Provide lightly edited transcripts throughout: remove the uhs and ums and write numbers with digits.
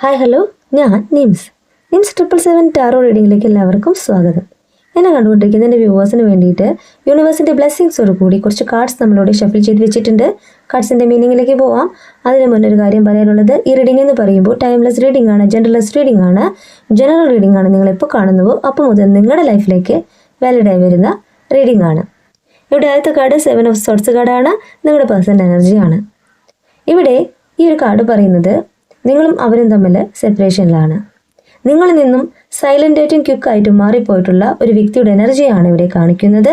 Hi hello, ഞാൻ nymphs 777 taro റീഡിങ്ങിലേക്ക് എല്ലാവർക്കും സ്വാഗതം. എന്നെ കണ്ടുകൊണ്ടിരിക്കുന്ന എൻ്റെ വ്യൂവേഴ്സിന് വേണ്ടിയിട്ട് യൂണിവേഴ്സിൻ്റെ ബ്ലെസ്സിങ്സോട് കൂടി കുറച്ച് കാർഡ്സ് നമ്മളോട് ഷഫിൾ ചെയ്ത് വെച്ചിട്ടുണ്ട്. കാർഡ്സിൻ്റെ മീനിങ്ങിലേക്ക് പോവാം. അതിന് മുന്നേ ഒരു കാര്യം പറയാനുള്ളത്, ഈ റീഡിംഗ് എന്ന് പറയുമ്പോൾ ടൈംലെസ് റീഡിംഗ് ആണ്, ജെൻഡർലെസ് റീഡിംഗ് ആണ്, ജനറൽ റീഡിംഗ് ആണ്. നിങ്ങളെപ്പോൾ കാണുന്നുവോ അപ്പോൾ മുതൽ നിങ്ങളുടെ ലൈഫിലേക്ക് വാലിഡായി വരുന്ന റീഡിംഗ് ആണ്. ഇവിടെ ആദ്യത്തെ കാർഡ് 7 ഓഫ് സോർട്സ് കാർഡാണ്. നിങ്ങളുടെ പേഴ്സണൽ എനർജിയാണ്. ഇവിടെ ഈ ഒരു കാർഡ് പറയുന്നത് നിങ്ങളും അവരും തമ്മിൽ സെപ്പറേഷനിലാണ്. നിങ്ങളിൽ നിന്നും സൈലൻ്റായിട്ടും ക്വിക്കായിട്ടും മാറിപ്പോയിട്ടുള്ള ഒരു വ്യക്തിയുടെ എനർജിയാണ് ഇവിടെ കാണിക്കുന്നത്.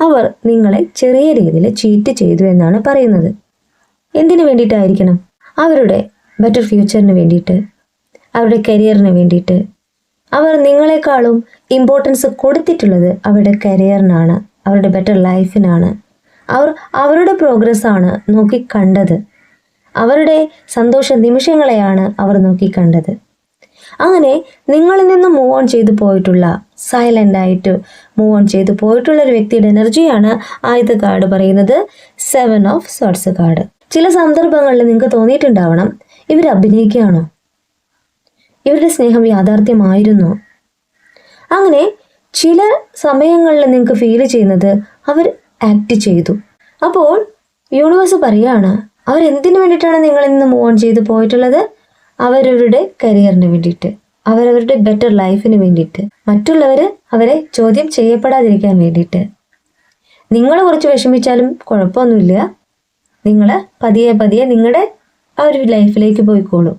അവർ നിങ്ങളെ ചെറിയ രീതിയിൽ ചീറ്റ് ചെയ്തു എന്നാണ് പറയുന്നത്. എന്തിനു വേണ്ടിയിട്ടായിരിക്കണം? അവരുടെ ബെറ്റർ ഫ്യൂച്ചറിന് വേണ്ടിയിട്ട്, അവരുടെ കരിയറിന് വേണ്ടിയിട്ട്. അവർ നിങ്ങളെക്കാളും ഇമ്പോർട്ടൻസ് കൊടുത്തിട്ടുള്ളത് അവരുടെ കരിയറിനാണ്, അവരുടെ ബെറ്റർ ലൈഫിനാണ്. അവർ അവരുടെ പ്രോഗ്രസ്സാണ് നോക്കിക്കണ്ടത്. അവരുടെ സന്തോഷ നിമിഷങ്ങളെയാണ് അവർ നോക്കിക്കണ്ടത്. അങ്ങനെ നിങ്ങളിൽ നിന്ന് മൂവ് ഓൺ ചെയ്തു പോയിട്ടുള്ള, സൈലൻ്റായിട്ട് മൂവ് ഓൺ ചെയ്തു പോയിട്ടുള്ള ഒരു വ്യക്തിയുടെ എനർജിയാണ് ആദ്യത്തെ കാർഡ് പറയുന്നത്, 7 ഓഫ് സോർട്സ് കാർഡ്. ചില സന്ദർഭങ്ങളിൽ നിങ്ങൾക്ക് തോന്നിയിട്ടുണ്ടാവണം, ഇവർ അഭിനയിക്കുകയാണോ, ഇവരുടെ സ്നേഹം യാഥാർത്ഥ്യമായിരുന്നോ? അങ്ങനെ ചില സമയങ്ങളിൽ നിങ്ങൾക്ക് ഫീൽ ചെയ്യുന്നത് അവർ ആക്ട് ചെയ്തു. അപ്പോൾ യൂണിവേഴ്സ് പറയുകയാണ്, അവരെന്തിനു വേണ്ടിയിട്ടാണ് നിങ്ങളിൽ നിന്ന് മൂവ് ഓൺ ചെയ്ത് പോയിട്ടുള്ളത്? അവരവരുടെ കരിയറിന് വേണ്ടിയിട്ട്, അവരവരുടെ ബെറ്റർ ലൈഫിന് വേണ്ടിയിട്ട്, മറ്റുള്ളവർ അവരെ ചോദ്യം ചെയ്യപ്പെടാതിരിക്കാൻ വേണ്ടിയിട്ട്. നിങ്ങൾ കുറച്ച് വിഷമിച്ചാലും കുഴപ്പമൊന്നുമില്ല, നിങ്ങൾ പതിയെ പതിയെ നിങ്ങളുടെ ആ ഒരു ലൈഫിലേക്ക് പോയിക്കോളൂ.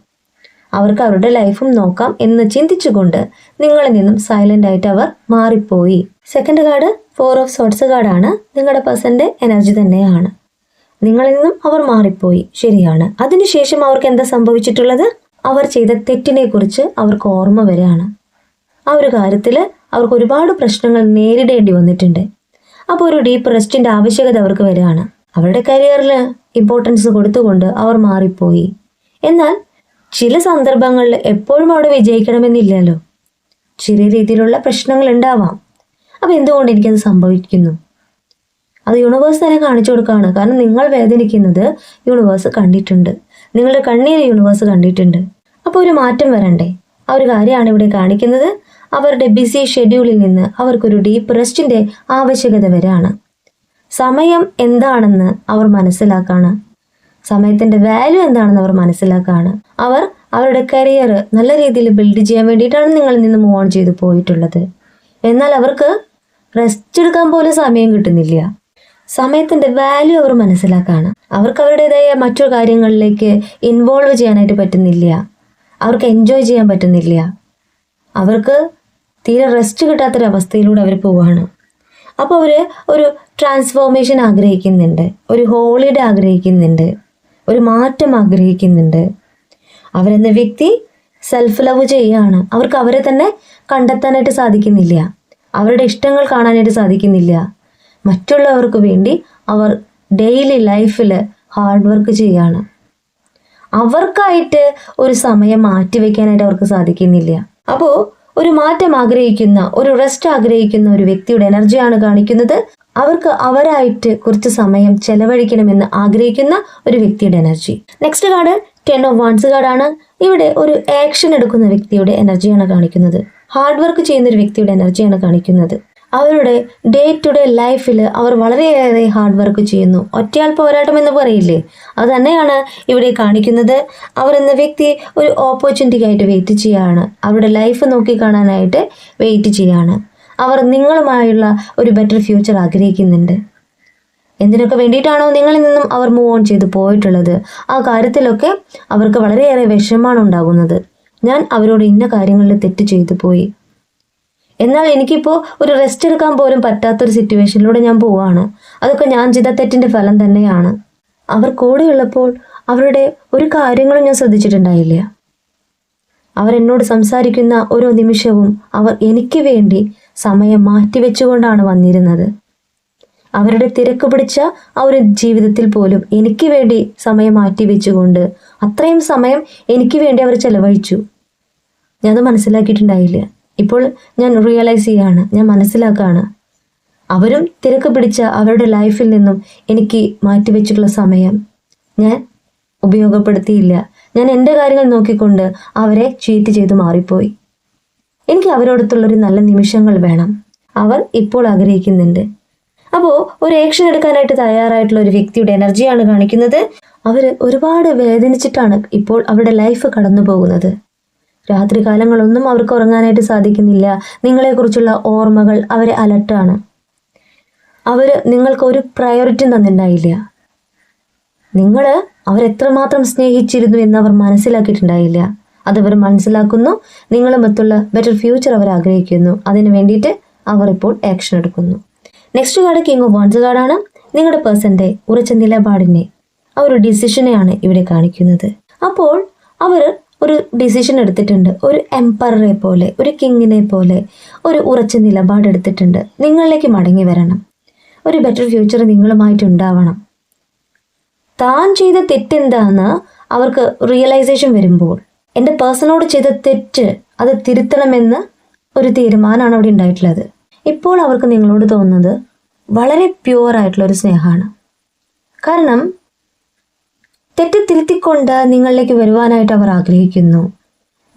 അവർക്ക് അവരുടെ ലൈഫും നോക്കാം എന്ന് ചിന്തിച്ചുകൊണ്ട് നിങ്ങളിൽ നിന്നും സൈലൻ്റ് ആയിട്ട് അവർ മാറിപ്പോയി. സെക്കൻഡ് കാർഡ് 4 ഓഫ് സോർട്സ് കാർഡാണ്. നിങ്ങളുടെ പേഴ്സൻ്റെ എനർജി തന്നെയാണ്. നിങ്ങളിൽ നിന്നും അവർ മാറിപ്പോയി, ശരിയാണ്. അതിനുശേഷം അവർക്ക് എന്താ സംഭവിച്ചിട്ടുള്ളത്? അവർ ചെയ്ത തെറ്റിനെ കുറിച്ച് അവർക്ക് ഓർമ്മ വരികയാണ്. ആ ഒരു കാര്യത്തിൽ അവർക്ക് ഒരുപാട് പ്രശ്നങ്ങൾ നേരിടേണ്ടി വന്നിട്ടുണ്ട്. അപ്പോൾ ഒരു ഡീപ്പ് റെസ്റ്റിൻ്റെ ആവശ്യകത അവർക്ക് വരികയാണ്. അവരുടെ കരിയറിൽ ഇമ്പോർട്ടൻസ് കൊടുത്തുകൊണ്ട് അവർ മാറിപ്പോയി. എന്നാൽ ചില സന്ദർഭങ്ങളിൽ എപ്പോഴും അവിടെ വിജയിക്കണമെന്നില്ലല്ലോ. ചെറിയ രീതിയിലുള്ള പ്രശ്നങ്ങൾ ഉണ്ടാവാം. അപ്പോൾ എന്തുകൊണ്ട് എനിക്കത് സംഭവിക്കുന്നു? അത് യൂണിവേഴ്സ് തന്നെ കാണിച്ചു കൊടുക്കുകയാണ്. കാരണം നിങ്ങൾ വേദനിക്കുന്നത് യൂണിവേഴ്സ് കണ്ടിട്ടുണ്ട്, നിങ്ങളുടെ കണ്ണീര് യൂണിവേഴ്സ് കണ്ടിട്ടുണ്ട്. അപ്പോൾ ഒരു മാറ്റം വരണ്ടേ? ആ ഒരു കാര്യമാണ് ഇവിടെ കാണിക്കുന്നത്. അവരുടെ ബിസി ഷെഡ്യൂളിൽ നിന്ന് അവർക്കൊരു ഡീപ്പ് റെസ്റ്റിൻ്റെ ആവശ്യകത വരെയാണ്. സമയം എന്താണെന്ന് അവർ മനസ്സിലാക്കാണ്, സമയത്തിൻ്റെ വാല്യൂ എന്താണെന്ന് അവർ മനസ്സിലാക്കാണ്. അവർ അവരുടെ കരിയർ നല്ല രീതിയിൽ ബിൽഡ് ചെയ്യാൻ വേണ്ടിയിട്ടാണ് നിങ്ങളിൽ നിന്ന് മൂവ് ഓൺ ചെയ്ത് പോയിട്ടുള്ളത്. എന്നാൽ അവർക്ക് റെസ്റ്റ് എടുക്കാൻ പോലും സമയം കിട്ടുന്നില്ല. സമയത്തിൻ്റെ വാല്യൂ അവർ മനസ്സിലാക്കാണ്. അവർക്ക് അവരുടേതായ മറ്റു കാര്യങ്ങളിലേക്ക് ഇൻവോൾവ് ചെയ്യാനായിട്ട് പറ്റുന്നില്ല. അവർക്ക് എൻജോയ് ചെയ്യാൻ പറ്റുന്നില്ല. അവർക്ക് തീരെ റെസ്റ്റ് കിട്ടാത്തൊരവസ്ഥയിലൂടെ അവർ പോവുകയാണ്. അപ്പോൾ അവർ ഒരു ട്രാൻസ്ഫോർമേഷൻ ആഗ്രഹിക്കുന്നുണ്ട്, ഒരു ഹോളിഡേ ആഗ്രഹിക്കുന്നുണ്ട്, ഒരു മാറ്റം ആഗ്രഹിക്കുന്നുണ്ട്. അവരെന്ന വ്യക്തി സെൽഫ് ലവ് ചെയ്യുകയാണ്. അവർക്ക് അവരെ തന്നെ കണ്ടെത്താനായിട്ട് സാധിക്കുന്നില്ല, അവരുടെ ഇഷ്ടങ്ങൾ കാണാനായിട്ട് സാധിക്കുന്നില്ല. മറ്റുള്ളവർക്ക് വേണ്ടി അവർ ഡെയിലി ലൈഫിൽ ഹാർഡ് വർക്ക് ചെയ്യുകയാണ്. അവർക്കായിട്ട് ഒരു സമയം മാറ്റിവെക്കാനായിട്ട് അവർക്ക് സാധിക്കുന്നില്ല. അപ്പോൾ ഒരു മാറ്റം ആഗ്രഹിക്കുന്ന, ഒരു റെസ്റ്റ് ആഗ്രഹിക്കുന്ന ഒരു വ്യക്തിയുടെ എനർജിയാണ് കാണിക്കുന്നത്. അവർക്ക് അവരായിട്ട് കുറച്ച് സമയം ചെലവഴിക്കണമെന്ന് ആഗ്രഹിക്കുന്ന ഒരു വ്യക്തിയുടെ energy. Next card 10 of wands കാർഡാണ്. ഇവിടെ ഒരു ആക്ഷൻ എടുക്കുന്ന വ്യക്തിയുടെ എനർജിയാണ് കാണിക്കുന്നത്. ഹാർഡ് വർക്ക് ചെയ്യുന്ന ഒരു വ്യക്തിയുടെ എനർജിയാണ് കാണിക്കുന്നത്. അവരുടെ ഡേ ടു ഡേ ലൈഫിൽ അവർ വളരെയേറെ ഹാർഡ് വർക്ക് ചെയ്യുന്നു. ഒറ്റയാൾ പോരാട്ടം എന്ന് പറയില്ലേ, അത് തന്നെയാണ് ഇവിടെ കാണിക്കുന്നത്. അവർ എന്ന വ്യക്തി ഒരു ഓപ്പർച്യൂണിറ്റിക്കായിട്ട് വെയിറ്റ് ചെയ്യുകയാണ്. അവരുടെ ലൈഫ് നോക്കി കാണാനായിട്ട് വെയിറ്റ് ചെയ്യുകയാണ്. അവർ നിങ്ങളുമായുള്ള ഒരു ബെറ്റർ ഫ്യൂച്ചർ ആഗ്രഹിക്കുന്നുണ്ട്. എന്തിനൊക്കെ വേണ്ടിയിട്ടാണോ നിങ്ങളിൽ നിന്നും അവർ മൂവ് ഓൺ ചെയ്ത് പോയിട്ടുള്ളത്, ആ കാര്യത്തിലൊക്കെ അവർക്ക് വളരെയേറെ വിഷമമാണ് ഉണ്ടാകുന്നത്. ഞാൻ അവരോട് ഇന്ന കാര്യങ്ങളിൽ തെറ്റ് ചെയ്തു പോയി, എന്നാൽ എനിക്കിപ്പോൾ ഒരു റെസ്റ്റ് എടുക്കാൻ പോലും പറ്റാത്തൊരു സിറ്റുവേഷനിലൂടെ ഞാൻ പോവുകയാണ്. അതൊക്കെ ഞാൻ ചെയ്ത തെറ്റിൻ്റെ ഫലം തന്നെയാണ്. അവർ കൂടെയുള്ളപ്പോൾ അവരുടെ ഒരു കാര്യങ്ങളും ഞാൻ ശ്രദ്ധിച്ചിട്ടുണ്ടായില്ല. അവരെന്നോട് സംസാരിക്കുന്ന ഓരോ നിമിഷവും അവർ എനിക്ക് വേണ്ടി സമയം മാറ്റിവെച്ചുകൊണ്ടാണ് വന്നിരുന്നത്. അവരുടെ തിരക്ക് പിടിച്ച ആ ഒരു ജീവിതത്തിൽ പോലും എനിക്ക് വേണ്ടി സമയം മാറ്റിവെച്ചുകൊണ്ട് അത്രയും സമയം എനിക്ക് വേണ്ടി അവർ ചെലവഴിച്ചു. ഞാനത് മനസ്സിലാക്കിയിട്ടുണ്ടായില്ല. ഇപ്പോൾ ഞാൻ റിയലൈസ് ചെയ്യാണ്, ഞാൻ മനസ്സിലാക്കുകയാണ്. അവരും തിരക്ക് പിടിച്ച അവരുടെ ലൈഫിൽ നിന്നും എനിക്ക് മാറ്റിവെച്ചിട്ടുള്ള സമയം ഞാൻ ഉപയോഗപ്പെടുത്തിയില്ല. ഞാൻ എൻ്റെ കാര്യങ്ങൾ നോക്കിക്കൊണ്ട് അവരെ ചീറ്റ് ചെയ്ത് മാറിപ്പോയി. എനിക്ക് അവരോടൊത്തുള്ളൊരു നല്ല നിമിഷങ്ങൾ വേണം. അവർ ഇപ്പോൾ ആഗ്രഹിക്കുന്നുണ്ട്. അപ്പോൾ ഒരു ആക്ഷൻ എടുക്കാനായിട്ട് തയ്യാറായിട്ടുള്ള ഒരു വ്യക്തിയുടെ എനർജിയാണ് കാണിക്കുന്നത്. അവർ ഒരുപാട് വേദനിച്ചിട്ടാണ് ഇപ്പോൾ അവരുടെ ലൈഫ് കടന്നു പോകുന്നത്. രാത്രി കാലങ്ങളൊന്നും അവർക്ക് ഉറങ്ങാനായിട്ട് സാധിക്കുന്നില്ല. നിങ്ങളെക്കുറിച്ചുള്ള ഓർമ്മകൾ അവരെ അലട്ടാണ്. അവർ നിങ്ങൾക്കൊരു പ്രയോറിറ്റി തന്നിട്ടുണ്ടായില്ല. നിങ്ങൾ അവരെത്രമാത്രം സ്നേഹിച്ചിരുന്നു എന്ന് അവർ മനസ്സിലാക്കിയിട്ടുണ്ടായില്ല. അതവർ മനസ്സിലാക്കുന്നു. നിങ്ങളുമൊത്തുള്ള ബെറ്റർ ഫ്യൂച്ചർ അവർ ആഗ്രഹിക്കുന്നു. അതിന് വേണ്ടിയിട്ട് അവർ ഇപ്പോൾ ആക്ഷൻ എടുക്കുന്നു. Next card king of wands കാർഡാണ്. നിങ്ങളുടെ പേഴ്സന്റെ ഉറച്ച നിലപാടിനെ, ആ ഒരു ഡിസിഷനെയാണ് ഇവിടെ കാണിക്കുന്നത്. അപ്പോൾ അവർ ഒരു ഡിസിഷൻ എടുത്തിട്ടുണ്ട്. ഒരു എംപററെ പോലെ, ഒരു കിങ്ങിനെ പോലെ ഒരു ഉറച്ച നിലപാടെടുത്തിട്ടുണ്ട്. നിങ്ങളിലേക്ക് മടങ്ങി വരണം. ഒരു ബെറ്റർ ഫ്യൂച്ചർ നിങ്ങളുമായിട്ടുണ്ടാവണം. താൻ ചെയ്ത തെറ്റെന്താന്ന് അവർക്ക് റിയലൈസേഷൻ വരുമ്പോൾ, എൻ്റെ പേഴ്സണോട് ചെയ്ത തെറ്റ് അത് തിരുത്തണമെന്ന് ഒരു തീരുമാനമാണ് അവിടെ ഉണ്ടായിട്ടുള്ളത്. ഇപ്പോൾ അവർക്ക് നിങ്ങളോട് തോന്നുന്നത് വളരെ പ്യുവർ ആയിട്ടുള്ള ഒരു സ്നേഹമാണ്. കാരണം തെറ്റ് തിരുത്തിക്കൊണ്ട് നിങ്ങളിലേക്ക് വരുവാനായിട്ട് അവർ ആഗ്രഹിക്കുന്നു.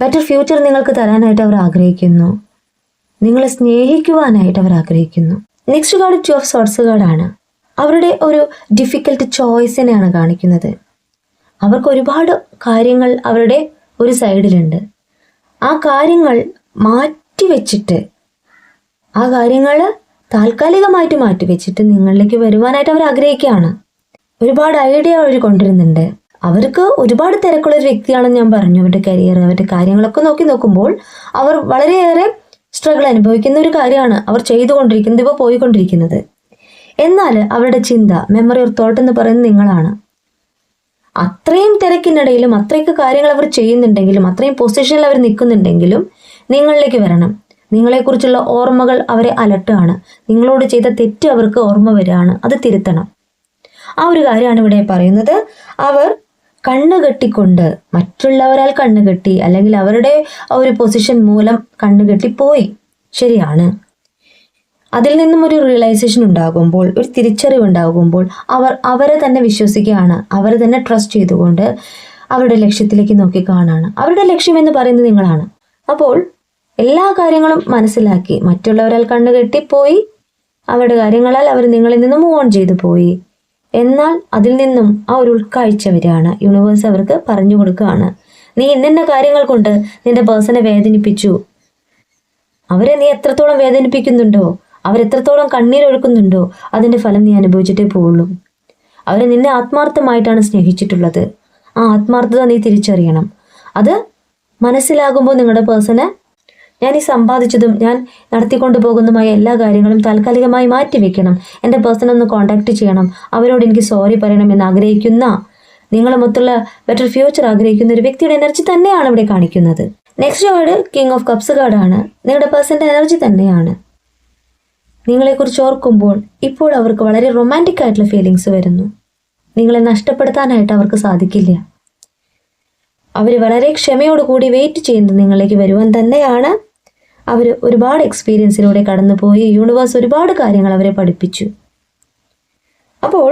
ബെറ്റർ ഫ്യൂച്ചർ നിങ്ങൾക്ക് തരാനായിട്ട് അവർ ആഗ്രഹിക്കുന്നു. നിങ്ങളെ സ്നേഹിക്കുവാനായിട്ട് അവർ ആഗ്രഹിക്കുന്നു. നെക്സ്റ്റ് കാർഡ് 2 ഓഫ് സോർട്സ് കാർഡാണ്. അവരുടെ ഒരു ഡിഫിക്കൽട്ട് ചോയ്സിനെയാണ് കാണിക്കുന്നത്. അവർക്ക് ഒരുപാട് കാര്യങ്ങൾ അവരുടെ ഒരു സൈഡിലുണ്ട്. ആ കാര്യങ്ങൾ മാറ്റിവെച്ചിട്ട്, ആ കാര്യങ്ങൾ താൽക്കാലികമായിട്ട് മാറ്റിവെച്ചിട്ട് നിങ്ങളിലേക്ക് വരുവാനായിട്ട് അവർ ആഗ്രഹിക്കുകയാണ്. ഒരുപാട് ഐഡിയ അവർ കൊണ്ടുവരുന്നുണ്ട്. അവർക്ക് ഒരുപാട് തിരക്കുള്ള ഒരു വ്യക്തിയാണെന്ന് ഞാൻ പറഞ്ഞു. അവരുടെ കരിയർ, അവരുടെ കാര്യങ്ങളൊക്കെ നോക്കുമ്പോൾ അവർ വളരെയേറെ സ്ട്രഗിൾ അനുഭവിക്കുന്ന ഒരു കാര്യമാണ് അവർ ചെയ്തുകൊണ്ടിരിക്കുന്നത്, ഇപ്പോൾ പോയിക്കൊണ്ടിരിക്കുന്നത്. എന്നാൽ അവരുടെ ചിന്ത, മെമ്മറി ഓർ തോട്ട് എന്ന് പറയുന്നത് നിങ്ങളാണ്. അത്രയും തിരക്കിനിടയിലും അത്രയൊക്കെ കാര്യങ്ങൾ അവർ ചെയ്യുന്നുണ്ടെങ്കിലും, അത്രയും പൊസിഷനിൽ അവർ നിൽക്കുന്നുണ്ടെങ്കിലും നിങ്ങളിലേക്ക് വരണം. നിങ്ങളെക്കുറിച്ചുള്ള ഓർമ്മകൾ അവരെ അലട്ടുകയാണ്. നിങ്ങളോട് ചെയ്ത തെറ്റ് അവർക്ക് ഓർമ്മ വരികയാണ്. അത് തിരുത്തണം. ആ ഒരു കാര്യമാണ് ഇവിടെ പറയുന്നത്. അവർ കണ്ണുകെട്ടിക്കൊണ്ട്, മറ്റുള്ളവരാൽ കണ്ണുകെട്ടി, അല്ലെങ്കിൽ അവരുടെ ആ ഒരു പൊസിഷൻ മൂലം കണ്ണുകെട്ടിപ്പോയി, ശരിയാണ്. അതിൽ നിന്നും ഒരു റിയലൈസേഷൻ ഉണ്ടാകുമ്പോൾ, ഒരു തിരിച്ചറിവ് ഉണ്ടാകുമ്പോൾ അവരെ തന്നെ വിശ്വസിക്കുകയാണ്. അവരെ തന്നെ ട്രസ്റ്റ് ചെയ്തുകൊണ്ട് അവരുടെ ലക്ഷ്യത്തിലേക്ക് നോക്കി കാണാണ്. അവരുടെ ലക്ഷ്യം എന്ന് പറയുന്നത് നിങ്ങളാണ്. അപ്പോൾ എല്ലാ കാര്യങ്ങളും മനസ്സിലാക്കി, മറ്റുള്ളവരാൽ കണ്ണുകെട്ടിപ്പോയി, അവരുടെ കാര്യങ്ങളാൽ അവർ നിങ്ങളിൽ നിന്നും മൂവ് ഓൺ ചെയ്തു പോയി. എന്നാൽ അതിൽ നിന്നും ആ ഒരു ഉൾക്കാഴ്ച വരികയാണ്. യൂണിവേഴ്സ് അവർക്ക് പറഞ്ഞു കൊടുക്കുകയാണ്, നീ ഇന്ന കാര്യങ്ങൾ കൊണ്ട് നിന്റെ പേഴ്സണെ വേദനിപ്പിച്ചു. അവരെ നീ എത്രത്തോളം വേദനിപ്പിക്കുന്നുണ്ടോ, അവരെത്രത്തോളം കണ്ണീരൊഴുക്കുന്നുണ്ടോ, അതിൻ്റെ ഫലം നീ അനുഭവിച്ചിട്ടേ പോവുള്ളൂ. അവരെ നിന്നെ ആത്മാർത്ഥമായിട്ടാണ് സ്നേഹിച്ചിട്ടുള്ളത്. ആ ആത്മാർത്ഥത നീ തിരിച്ചറിയണം. അത് മനസ്സിലാകുമ്പോൾ നിങ്ങളുടെ പേഴ്സണ്, ഞാൻ ഈ സമ്പാദിച്ചതും ഞാൻ നടത്തിക്കൊണ്ടു പോകുന്നതുമായ എല്ലാ കാര്യങ്ങളും താൽക്കാലികമായി മാറ്റിവെക്കണം, എൻ്റെ പേഴ്സണെ ഒന്ന് കോൺടാക്ട് ചെയ്യണം, അവരോട് എനിക്ക് സോറി പറയണം എന്ന് ആഗ്രഹിക്കുന്ന, നിങ്ങളുമൊത്തുള്ള ബെറ്റർ ഫ്യൂച്ചർ ആഗ്രഹിക്കുന്ന ഒരു വ്യക്തിയുടെ എനർജി തന്നെയാണ് ഇവിടെ കാണിക്കുന്നത്. Next card king of cups കാർഡാണ്. നിങ്ങളുടെ പേഴ്സൻ്റെ എനർജി തന്നെയാണ്. നിങ്ങളെക്കുറിച്ച് ഓർക്കുമ്പോൾ ഇപ്പോൾ അവർക്ക് വളരെ റൊമാൻറ്റിക് ആയിട്ടുള്ള ഫീലിങ്സ് വരുന്നു. നിങ്ങളെ നഷ്ടപ്പെടുത്താനായിട്ട് അവർക്ക് സാധിക്കില്ല. അവർ വളരെ ക്ഷമയോടുകൂടി വെയിറ്റ് ചെയ്യുന്നത് നിങ്ങളിലേക്ക് വരുവാൻ തന്നെയാണ്. അവർ ഒരുപാട് എക്സ്പീരിയൻസിലൂടെ കടന്നുപോയി. യൂണിവേഴ്സ് ഒരുപാട് കാര്യങ്ങൾ അവരെ പഠിപ്പിച്ചു. അപ്പോൾ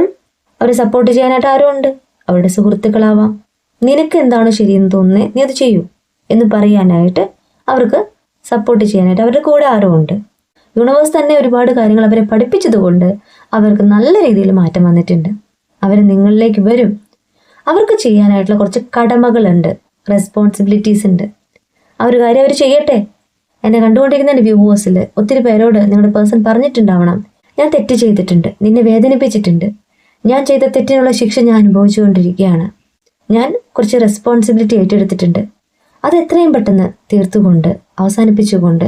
അവരെ സപ്പോർട്ട് ചെയ്യാനായിട്ട് ആരും ഉണ്ട്. അവരുടെ സുഹൃത്തുക്കളാവാം. നിനക്ക് എന്താണ് ശരിയെന്ന് തോന്നുന്നത്, നീ അത് ചെയ്യൂ എന്ന് പറയാനായിട്ട്, അവർക്ക് സപ്പോർട്ട് ചെയ്യാനായിട്ട് അവരുടെ കൂടെ ആരും ഉണ്ട്. യൂണിവേഴ്സ് തന്നെ ഒരുപാട് കാര്യങ്ങൾ അവരെ പഠിപ്പിച്ചതുകൊണ്ട് അവർക്ക് നല്ല രീതിയിൽ മാറ്റം വന്നിട്ടുണ്ട്. അവർ നിങ്ങളിലേക്ക് വരും. അവർക്ക് ചെയ്യാനായിട്ടുള്ള കുറച്ച് കടമകളുണ്ട്, റെസ്പോൺസിബിലിറ്റീസ് ഉണ്ട്. ആ ഒരു കാര്യം അവർ ചെയ്യട്ടെ. എന്നെ കണ്ടുകൊണ്ടിരിക്കുന്ന എൻ്റെ വ്യൂവേഴ്സിൽ ഒത്തിരി പേരോട് നിങ്ങളുടെ പേഴ്സൺ പറഞ്ഞിട്ടുണ്ടാവണം, ഞാൻ തെറ്റ് ചെയ്തിട്ടുണ്ട്, നിന്നെ വേദനിപ്പിച്ചിട്ടുണ്ട്, ഞാൻ ചെയ്ത തെറ്റിനുള്ള ശിക്ഷ ഞാൻ അനുഭവിച്ചുകൊണ്ടിരിക്കുകയാണ്, ഞാൻ കുറച്ച് റെസ്പോൺസിബിലിറ്റി ഏറ്റെടുത്തിട്ടുണ്ട്, അത് എത്രയും പെട്ടെന്ന് തീർത്തുകൊണ്ട് അവസാനിപ്പിച്ചുകൊണ്ട്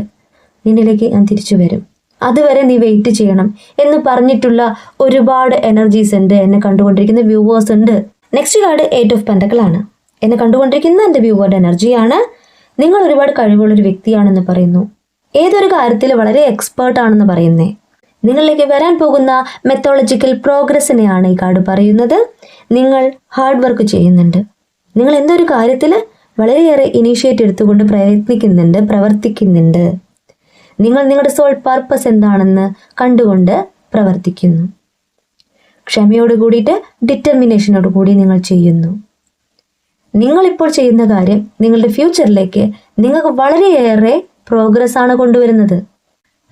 നിന്നിലേക്ക് ഞാൻ തിരിച്ചു വരും, അതുവരെ നീ വെയിറ്റ് ചെയ്യണം എന്ന് പറഞ്ഞിട്ടുള്ള ഒരുപാട് എനർജീസ് ഉണ്ട്. എന്നെ കണ്ടുകൊണ്ടിരിക്കുന്ന വ്യൂവേഴ്സ് ഉണ്ട്. നെക്സ്റ്റ് കാർഡ് 8 ഓഫ് പെന്റക്കിൾ ആണ്. എന്നെ കണ്ടുകൊണ്ടിരിക്കുന്ന എൻ്റെ വ്യൂവറുടെ എനർജിയാണ്. നിങ്ങൾ ഒരുപാട് കഴിവുള്ളൊരു വ്യക്തിയാണെന്ന് പറയുന്നു. ഏതൊരു കാര്യത്തിൽ വളരെ എക്സ്പേർട്ട് ആണെന്ന് പറയുന്നേ. നിങ്ങളിലേക്ക് വരാൻ പോകുന്ന മെത്തോളജിക്കൽ പ്രോഗ്രസ്സിനെയാണ് ഈ കാർഡ് പറയുന്നത്. നിങ്ങൾ ഹാർഡ് വർക്ക് ചെയ്യുന്നുണ്ട്. നിങ്ങൾ എന്തൊരു കാര്യത്തിൽ വളരെയേറെ ഇനീഷ്യേറ്റ് എടുത്തുകൊണ്ട് പ്രയത്നിക്കുന്നുണ്ട്, പ്രവർത്തിക്കുന്നുണ്ട്. നിങ്ങൾ നിങ്ങളുടെ സോൾ പർപ്പസ് എന്താണെന്ന് കണ്ടുകൊണ്ട് പ്രവർത്തിക്കുന്നു. ക്ഷമയോട് കൂടിയിട്ട് ഡിറ്റർമിനേഷനോട് കൂടി നിങ്ങൾ ചെയ്യുന്നു. നിങ്ങളിപ്പോൾ ചെയ്യുന്ന കാര്യം നിങ്ങളുടെ ഫ്യൂച്ചറിലേക്ക് നിങ്ങൾക്ക് വളരെയേറെ പ്രോഗ്രസ് ആണ് കൊണ്ടുവരുന്നത്.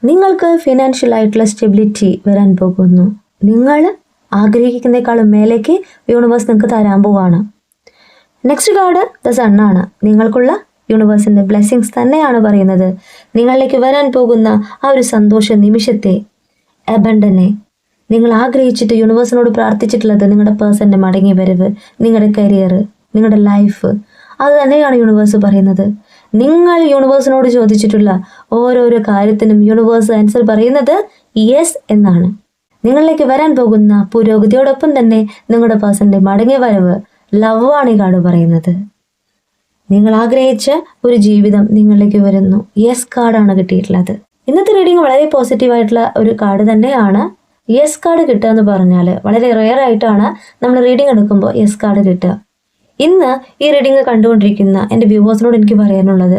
നിങ്ങൾക്ക് ഫിനാൻഷ്യൽ ആയിട്ടുള്ള സ്റ്റെബിലിറ്റി വരാൻ പോകുന്നു. നിങ്ങൾ ആഗ്രഹിക്കുന്നേക്കാളും മേലേക്ക് യൂണിവേഴ്സ് നിങ്ങൾക്ക് തരാൻ പോവാണ്. നെക്സ്റ്റ് കാർഡ് ദ സണ്ണാണ്. നിങ്ങൾക്കുള്ള യൂണിവേഴ്സിൻ്റെ ബ്ലെസ്സിങ്സ് തന്നെയാണ് പറയുന്നത്. നിങ്ങളിലേക്ക് വരാൻ പോകുന്ന ആ ഒരു സന്തോഷ നിമിഷത്തെ, അബണ്ടനെ നിങ്ങൾ ആഗ്രഹിച്ചിട്ട് യൂണിവേഴ്സിനോട് പ്രാർത്ഥിച്ചിട്ടുള്ളത് നിങ്ങളുടെ പേഴ്സൻ്റെ മടങ്ങി വരവ്, നിങ്ങളുടെ കരിയർ, നിങ്ങളുടെ ലൈഫ്, അത് തന്നെയാണ് യൂണിവേഴ്സ് പറയുന്നത്. നിങ്ങൾ യൂണിവേഴ്സിനോട് ചോദിച്ചിട്ടുള്ള ഓരോരോ കാര്യത്തിനും യൂണിവേഴ്സ് ആൻസർ പറയുന്നത് യെസ് എന്നാണ്. നിങ്ങളിലേക്ക് വരാൻ പോകുന്ന പുരോഗതിയോടൊപ്പം തന്നെ നിങ്ങളുടെ പേഴ്സൻ്റെ മടങ്ങി വരവ്, ലവ് ആണ് ഈ കാർഡ് പറയുന്നത്. നിങ്ങൾ ആഗ്രഹിച്ച ഒരു ജീവിതം നിങ്ങളിലേക്ക് വരുന്നു. യെസ് കാർഡാണ് കിട്ടിയിട്ടുള്ളത്. ഇന്നത്തെ റീഡിങ് വളരെ പോസിറ്റീവായിട്ടുള്ള ഒരു കാർഡ് തന്നെയാണ്. യെസ് കാർഡ് കിട്ടുക എന്ന് പറഞ്ഞാൽ വളരെ റെയർ ആയിട്ടാണ് നമ്മൾ റീഡിങ് എടുക്കുമ്പോൾ യെസ് കാർഡ് കിട്ടുക. ഇന്ന് ഈ റീഡിങ് കണ്ടുകൊണ്ടിരിക്കുന്ന എൻ്റെ വ്യൂവേഴ്സിനോട് എനിക്ക് പറയാനുള്ളത്,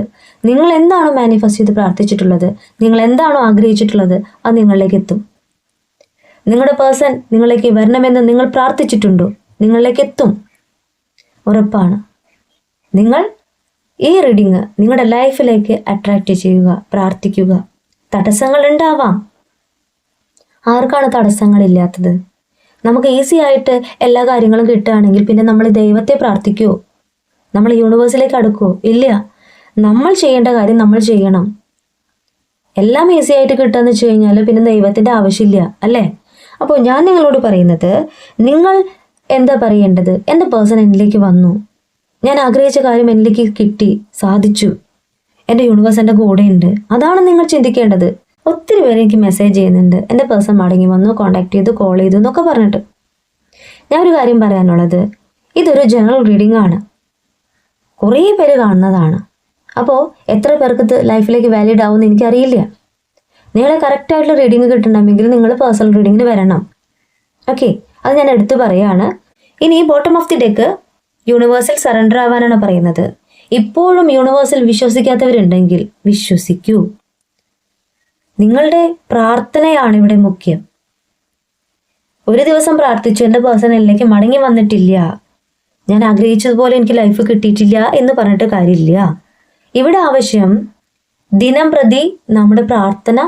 നിങ്ങൾ എന്താണോ മാനിഫെസ്റ്റ് ചെയ്ത് പ്രാർത്ഥിച്ചിട്ടുള്ളത്, നിങ്ങൾ എന്താണോ ആഗ്രഹിച്ചിട്ടുള്ളത്, അത് നിങ്ങളിലേക്ക് എത്തും. നിങ്ങളുടെ പേഴ്സൺ നിങ്ങളിലേക്ക് വരണമെന്ന് നിങ്ങൾ പ്രാർത്ഥിച്ചിട്ടുണ്ടോ, നിങ്ങളിലേക്ക് എത്തും, ഉറപ്പാണ്. നിങ്ങൾ ഈ റീഡിങ് നിങ്ങളുടെ ലൈഫിലേക്ക് അട്രാക്റ്റ് ചെയ്യുക, പ്രാർത്ഥിക്കുക. തടസ്സങ്ങൾ ഉണ്ടാവാം. ആർക്കാണ് തടസ്സങ്ങളില്ലാത്തത്? നമുക്ക് ഈസി ആയിട്ട് എല്ലാ കാര്യങ്ങളും കിട്ടുകയാണെങ്കിൽ പിന്നെ നമ്മൾ ദൈവത്തെ പ്രാർത്ഥിക്കുമോ? നമ്മൾ യൂണിവേഴ്സിലേക്ക് അടുക്കുമോ? ഇല്ല. നമ്മൾ ചെയ്യേണ്ട കാര്യം നമ്മൾ ചെയ്യണം. എല്ലാം ഈസി ആയിട്ട് കിട്ടുകയെന്ന് വെച്ച് കഴിഞ്ഞാൽ പിന്നെ ദൈവത്തിൻ്റെ ആവശ്യമില്ല, അല്ലേ? അപ്പോൾ ഞാൻ നിങ്ങളോട് പറയുന്നത്, നിങ്ങൾ എന്താ പറയേണ്ടത്? എൻ്റെ പേഴ്സൺ എന്നിലേക്ക് വന്നു, ഞാൻ ആഗ്രഹിച്ച കാര്യം എന്നിലേക്ക് കിട്ടി, സാധിച്ചു, എൻ്റെ യൂണിവേഴ്സ് എൻ്റെ കൂടെയുണ്ട്. അതാണ് നിങ്ങൾ ചിന്തിക്കേണ്ടത്. ഒത്തിരി പേര് എനിക്ക് മെസ്സേജ് ചെയ്യുന്നുണ്ട്, എൻ്റെ പേഴ്സൺ മടങ്ങി വന്നു, കോൺടാക്ട് ചെയ്തു, കോൾ ചെയ്തു എന്നൊക്കെ പറഞ്ഞിട്ട്. ഞാൻ ഒരു കാര്യം പറയാനുള്ളത്, ഇതൊരു ജനറൽ റീഡിംഗ് ആണ്, കുറേ പേര് കാണുന്നതാണ്. അപ്പോൾ എത്ര പേർക്ക് ഇത് ലൈഫിലേക്ക് വാലിഡ് ആവുമെന്ന് എനിക്കറിയില്ല. നിങ്ങളെ കറക്റ്റായിട്ടുള്ള റീഡിങ് കിട്ടണമെങ്കിൽ നിങ്ങൾ പേഴ്സണൽ റീഡിങ്ങിന് വരണം. ഓക്കെ, അത് ഞാൻ എടുത്തു പറയാണ്. ഇനി ബോട്ടം ഓഫ് ദി ഡെക്ക് യൂണിവേഴ്സിൽ സറണ്ടർ ആവാനാണ് പറയുന്നത്. ഇപ്പോഴും യൂണിവേഴ്സിൽ വിശ്വസിക്കാത്തവരുണ്ടെങ്കിൽ വിശ്വസിക്കൂ. നിങ്ങളുടെ പ്രാർത്ഥനയാണ് ഇവിടെ മുഖ്യം. ഒരു ദിവസം പ്രാർത്ഥിച്ചു, എൻ്റെ പേഴ്സൺ എന്നിലേക്ക് മടങ്ങി വന്നിട്ടില്ല, ഞാൻ ആഗ്രഹിച്ചതുപോലെ എനിക്ക് ലൈഫ് കിട്ടിയിട്ടില്ല എന്ന് പറഞ്ഞിട്ട് കാര്യമില്ല. ഇവിടെ ആവശ്യം ദിനം പ്രതി നമ്മുടെ പ്രാർത്ഥന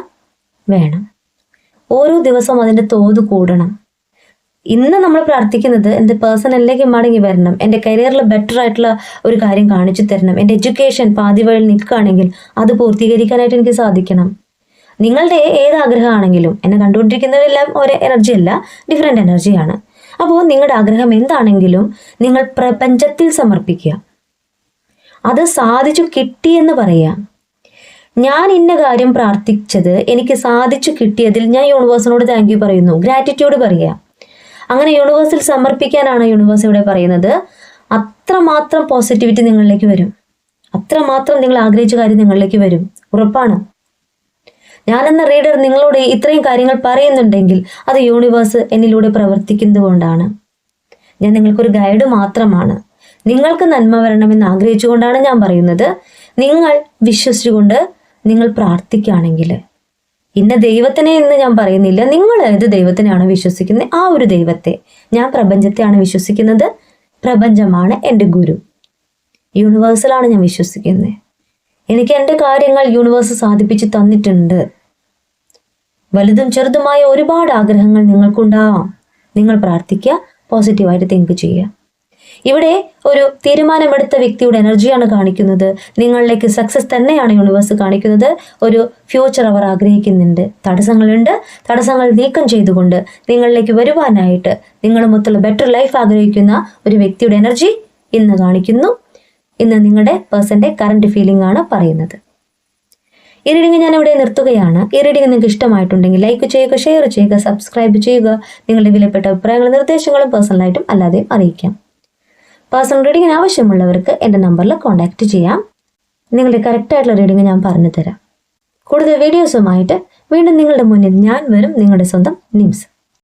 വേണം. ഓരോ ദിവസവും അതിൻ്റെ തോത് കൂടണം. ഇന്ന് നമ്മൾ പ്രാർത്ഥിക്കുന്നത് എൻ്റെ പേഴ്സൺ എന്നിലേക്ക് മടങ്ങി വരണം, എൻ്റെ കരിയറിൽ ബെറ്റർ ആയിട്ടുള്ള ഒരു കാര്യം കാണിച്ചു തരണം, എൻ്റെ എഡ്യൂക്കേഷൻ പാതി വഴി നിൽക്കുകയാണെങ്കിൽ അത് പൂർത്തീകരിക്കാനായിട്ട് എനിക്ക് സാധിക്കണം. നിങ്ങളുടെ ഏത് ആഗ്രഹമാണെങ്കിലും, എന്നെ കണ്ടുകൊണ്ടിരിക്കുന്നവരെല്ലാം ഒരേ എനർജി അല്ല, ഡിഫറെൻ്റ് എനർജിയാണ്. അപ്പോൾ നിങ്ങളുടെ ആഗ്രഹം എന്താണെങ്കിലും നിങ്ങൾ പ്രപഞ്ചത്തിൽ സമർപ്പിക്കുക. അത് സാധിച്ചു കിട്ടിയെന്ന് പറയാം. ഞാൻ ഇന്ന കാര്യം പ്രാർത്ഥിച്ചത് എനിക്ക് സാധിച്ചു കിട്ടിയതിൽ ഞാൻ യൂണിവേഴ്സിനോട് താങ്ക് യു പറയുന്നു, ഗ്രാറ്റിറ്റ്യൂഡ് പറയുക. അങ്ങനെ യൂണിവേഴ്സിൽ സമർപ്പിക്കാനാണ് യൂണിവേഴ്സ് ഇവിടെ പറയുന്നത്. അത്രമാത്രം പോസിറ്റിവിറ്റി നിങ്ങളിലേക്ക് വരും, അത്രമാത്രം നിങ്ങൾ ആഗ്രഹിച്ച കാര്യം നിങ്ങളിലേക്ക് വരും, ഉറപ്പാണ്. ഞാനെന്ന റീഡർ നിങ്ങളോട് ഇത്രയും കാര്യങ്ങൾ പറയുന്നുണ്ടെങ്കിൽ അത് യൂണിവേഴ്സ് എന്നിലൂടെ പ്രവർത്തിക്കുന്നത് കൊണ്ടാണ്. ഞാൻ നിങ്ങൾക്കൊരു ഗൈഡ് മാത്രമാണ്. നിങ്ങൾക്ക് നന്മ വരണമെന്ന് ആഗ്രഹിച്ചുകൊണ്ടാണ് ഞാൻ പറയുന്നത്. നിങ്ങൾ വിശ്വസിച്ചുകൊണ്ട് നിങ്ങൾ പ്രാർത്ഥിക്കുകയാണെങ്കിൽ, ഇന്ന ദൈവത്തിനെ എന്ന് ഞാൻ പറയുന്നില്ല, നിങ്ങൾ ഏത് ദൈവത്തിനെയാണ് വിശ്വസിക്കുന്നത് ആ ഒരു ദൈവത്തെ. ഞാൻ പ്രപഞ്ചത്തെയാണ് വിശ്വസിക്കുന്നത്. പ്രപഞ്ചമാണ് എൻ്റെ ഗുരു. യൂണിവേഴ്സിലാണ് ഞാൻ വിശ്വസിക്കുന്നത്. എനിക്ക് എൻ്റെ കാര്യങ്ങൾ യൂണിവേഴ്സ് സാധിപ്പിച്ച് തന്നിട്ടുണ്ട്. വലുതും ചെറുതുമായ ഒരുപാട് ആഗ്രഹങ്ങൾ നിങ്ങൾക്കുണ്ടാവാം. നിങ്ങൾ പ്രാർത്ഥിക്കുക, പോസിറ്റീവായിട്ട് തിങ്ക് ചെയ്യുക. ഇവിടെ ഒരു തീരുമാനമെടുത്ത വ്യക്തിയുടെ എനർജിയാണ് കാണിക്കുന്നത്. നിങ്ങളിലേക്ക് സക്സസ് തന്നെയാണ് യൂണിവേഴ്സ് കാണിക്കുന്നത്. ഒരു ഫ്യൂച്ചർ അവർ ആഗ്രഹിക്കുന്നുണ്ട്. തടസ്സങ്ങളുണ്ട്, തടസ്സങ്ങൾ നീക്കം ചെയ്തുകൊണ്ട് നിങ്ങളിലേക്ക് വരുവാനായിട്ട്, നിങ്ങളുമൊത്തുള്ള ബെറ്റർ ലൈഫ് ആഗ്രഹിക്കുന്ന ഒരു വ്യക്തിയുടെ എനർജി ഇന്ന് കാണിക്കുന്നു. ഇന്ന് നിങ്ങളുടെ പേഴ്സൻ്റെ കറണ്ട് ഫീലിംഗ് ആണ് പറയുന്നത്. ഈ റീഡിങ് ഞാൻ ഇവിടെ നിർത്തുകയാണ്. ഈ റീഡിങ് നിങ്ങൾക്ക് ഇഷ്ടമായിട്ടുണ്ടെങ്കിൽ ലൈക്ക് ചെയ്യുക, ഷെയർ ചെയ്യുക, സബ്സ്ക്രൈബ് ചെയ്യുക. നിങ്ങളുടെ വിലപ്പെട്ട അഭിപ്രായങ്ങളും നിർദ്ദേശങ്ങളും പേഴ്സണലായിട്ടും അല്ലാതെയും അറിയിക്കാം. പേഴ്സണൽ റീഡിങ്ങിന് ആവശ്യമുള്ളവർക്ക് എൻ്റെ നമ്പറിൽ കോൺടാക്റ്റ് ചെയ്യാം. നിങ്ങളുടെ കറക്റ്റായിട്ടുള്ള റീഡിങ് ഞാൻ പറഞ്ഞു തരാം. കൂടുതൽ വീഡിയോസുമായിട്ട് വീണ്ടും നിങ്ങളുടെ മുന്നിൽ ഞാൻ വരും. നിങ്ങളുടെ സ്വന്തം നിംസ്.